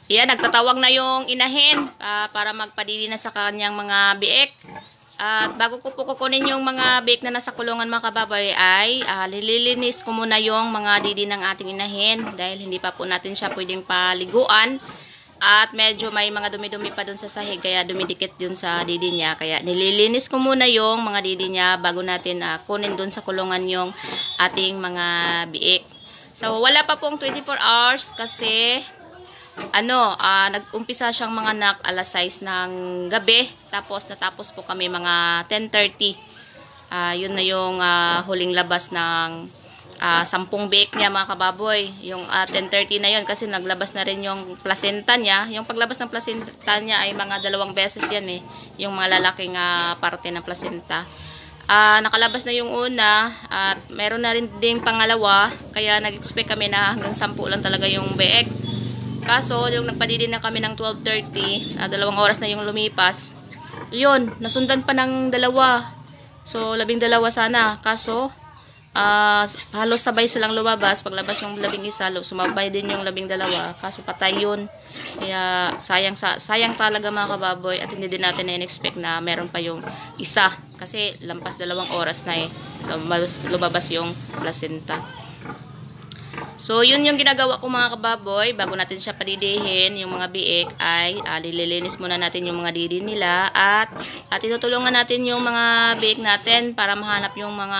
Yan, nagtatawag na yung inahin para magpadili na sa kanyang mga biik. At bago ko po kukunin yung mga biik na nasa kulungan mga kababoy ay lililinis ko muna yung mga didi ng ating inahin dahil hindi pa po natin siya pwedeng paliguan. At medyo may mga dumi-dumi pa dun sa sahig kaya dumidikit dun sa didi niya. Kaya nililinis ko muna yung mga didi niya bago natin kunin dun sa kulungan yung ating mga biik. So wala pa pong 24 hours kasi nag-umpisa siyang mga anak alas 6 ng gabi. Tapos natapos po kami mga 10:30. Yun na yung huling labas ng 10 biik niya mga kababoy. Yung 10:30 na yun kasi naglabas na rin yung placenta niya. Yung paglabas ng placenta niya ay mga 2 beses yan eh. Yung mga lalaking parte ng placenta. Nakalabas na yung una at meron na rin ding pangalawa. Kaya nag-expect kami na hanggang 10 lang talaga yung biik. Kaso, yung nagpadili na kami ng 12:30, 2 oras na yung lumipas. Yun, nasundan pa ng 2. So, 12 sana. Kaso, halos sabay silang lumabas. Paglabas ng 11, sumabay din yung 12. Kaso, patay yun. Kaya, sayang talaga mga kababoy. At hindi din natin na-expect na meron pa yung isa. Kasi, lampas 2 oras na eh. Lumabas yung placenta. So, yun yung ginagawa ko mga kababoy. Bago natin siya padidihin, yung mga biik ay lililinis muna natin yung mga didi nila. At itutulungan natin yung mga biik natin para mahanap yung mga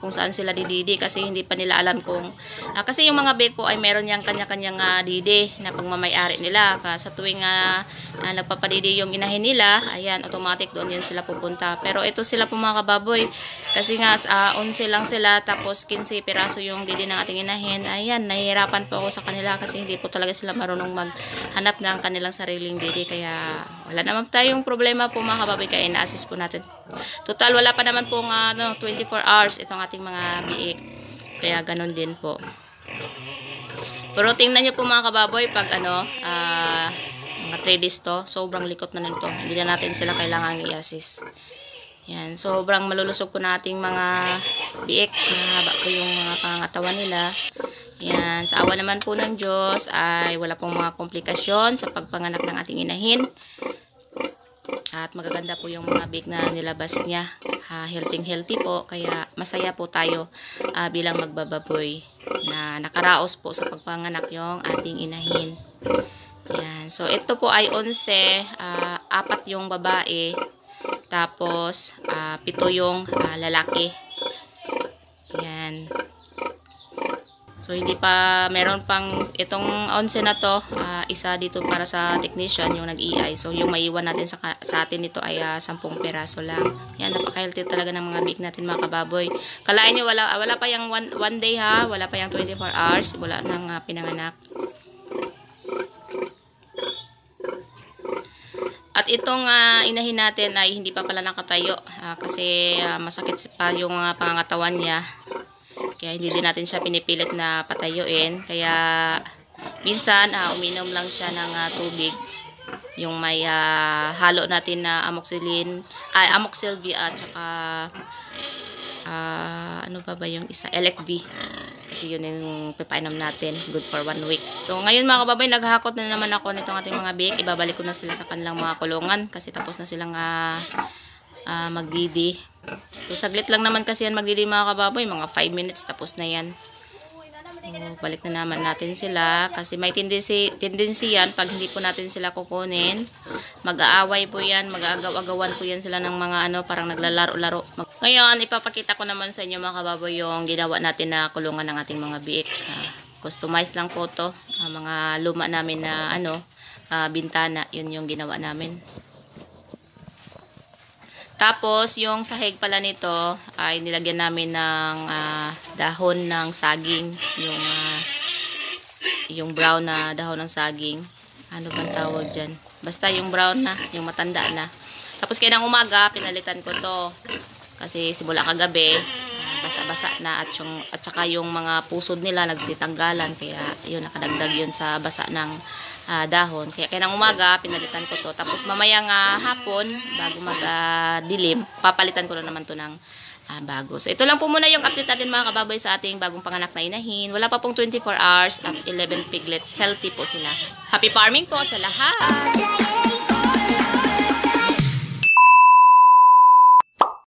kung saan sila dididi. Kasi hindi pa nila alam kung... kasi yung mga biik po ay meron yung kanya-kanyang didi na pagmamayari nila. Sa tuwing nagpapadidi yung inahin nila, ayan, automatic doon yan sila pupunta. Pero ito sila po mga kababoy. Kasi nga, 11 lang sila, tapos 15 piraso yung didi ng ating inahin. Ayan, nahihirapan po ako sa kanila kasi hindi po talaga sila marunong maghanap ng kanilang sariling didi. Kaya wala naman tayong problema po mga kababoy, kaya ina-assist po natin. Total, wala pa naman pong 24 hours itong ating mga biik. Kaya ganun din po. Pero tingnan nyo po mga kababoy, pag mga 3 days to, sobrang likot na nito. Hindi na natin sila kailangan i-assist. Yan, sobrang malulusog ko na ating mga biik. Mahaba ko yung mga pangangatawan nila. Yan, sa awa naman po ng Diyos ay wala pong mga komplikasyon sa pagpanganak ng ating inahin. At magaganda po yung mga biik na nilabas niya. Healthy po, kaya masaya po tayo bilang magbababoy na nakaraos po sa pagpanganak yung ating inahin. Yan, so ito po ay 11, 4 yung babae. Tapos, 7 yung lalaki. Yan. So, hindi pa, meron pang, itong 11 na to, isa dito para sa technician, yung nag-EI. So, yung maiwan natin sa atin ito ay 10 peraso lang. Yan, napaka-healthy talaga ng mga biik natin mga kababoy. Kalain nyo, wala pa yung one day ha, wala pa yung 24 hours, wala nang pinanganak. At itong inahin natin ay hindi pa pala nakatayo kasi masakit pa yung pangangatawan niya. Kaya hindi din natin siya pinipilit na patayuin. Kaya minsan uminom lang siya ng tubig. Yung may halo natin na amoxil B at saka ano ba yung isa? LFB. Kasi yun yung pipainom natin. Good for 1 week. So, ngayon mga kababay, naghahakot na naman ako nitong ating mga biik. Ibabalik ko na sila sa kanilang mga kulungan. Kasi tapos na silang magdidi. So, saglit lang naman kasi yan magdidi mga kababoy. Mga 5 minutes tapos na yan. So, balik na naman natin sila. Kasi may tendency yan. Pag hindi po natin sila kukunin, mag-aaway po yan. Mag-aagaw-agawan po yan sila ng mga parang naglalaro-laro. Ngayon, ipapakita ko naman sa inyo mga kababoy yung ginawa natin na kulungan ng ating mga biik. Customize lang po to. Mga luma namin na bintana. Yun yung ginawa namin. Tapos, yung sahig pala nito ay nilagyan namin ng dahon ng saging. Yung brown na dahon ng saging. Ano bang tawag dyan? Basta yung brown na, yung matanda na. Tapos kaya ng umaga, pinalitan ko to. Kasi simula kagabi, basa-basa na at saka yung mga pusod nila nagsitanggalan. Kaya yun, nakadagdag yun sa basa ng dahon. Kaya ng umaga, pinalitan ko to. Tapos mamayang hapon, bago mag-dilim, papalitan ko na naman to ng bago. So, ito lang po muna yung update natin mga kababoy sa ating bagong panganak na inahin. Wala pa pong 24 hours at 11 piglets. Healthy po sila. Happy farming po sa lahat!